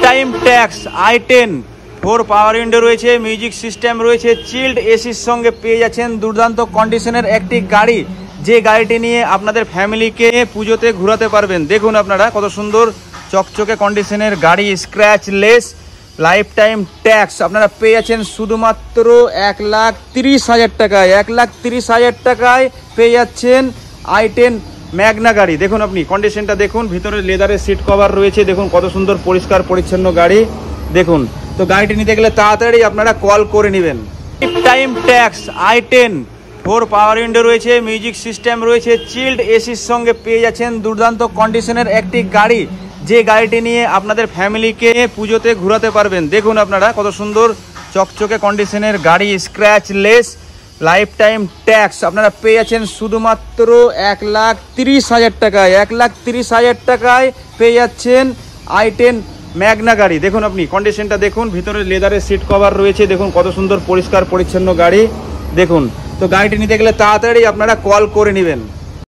Time tax i10 4 পাওয়ার window রয়েছে, music system রয়েছে, child এসির সঙ্গে পেয়ে যাচ্ছেন দুর্দান্ত কন্ডিশনের একটি গাড়ি, যে গাড়িটি নিয়ে আপনাদের ফ্যামিলিকে পুজোতে ঘোরাতে পারবেন। দেখুন আপনারা কত সুন্দর চকচকে কন্ডিশনের গাড়ি, স্ক্র্যাচলেস, লাইফ টাইম ট্যাক্স আপনারা পেয়ে যাচ্ছেন শুধুমাত্র 1,30,000 টাকায়। 1,30,000 টাকায় পেয়ে যাচ্ছেন i10 ম্যাগনা গাড়ি। দেখুন আপনি কন্ডিশনটা দেখুন, ভিতরে লেদারের সিট কভার রয়েছে, দেখুন কত সুন্দর পরিষ্কার পরিচ্ছন্ন গাড়ি। দেখুন, তো গাড়িটি নিতে গেলে তাড়াতাড়ি আপনারা কল করে নেবেন। টাইম ট্যাক্স i10 4 পাওয়ার উইন্ডো রয়েছে, মিউজিক সিস্টেম রয়েছে, চিল্ড এসির সঙ্গে পেয়ে যাচ্ছেন দুর্দান্ত কন্ডিশনের একটি গাড়ি, যে গাড়িটি নিয়ে আপনাদের ফ্যামিলিকে পুজোতে ঘোরাতে পারবেন। দেখুন আপনারা কত সুন্দর চকচকে কন্ডিশনের গাড়ি, স্ক্র্যাচলেস, লাইফ টাইম ট্যাক্স আপনারা পেয়ে যাচ্ছেন শুধুমাত্র 1,30,000 টাকায়। 1,30,000 টাকায় পেয়ে যাচ্ছেন i10 ম্যাগনা গাড়ি। দেখুন আপনি কন্ডিশনটা দেখুন, ভিতরে লেদারের সিট কভার রয়েছে, দেখুন কত সুন্দর পরিষ্কার পরিচ্ছন্ন গাড়ি। দেখুন, তো গাড়িটি নিতে গেলে তাড়াতাড়ি আপনারা কল করে নেবেন।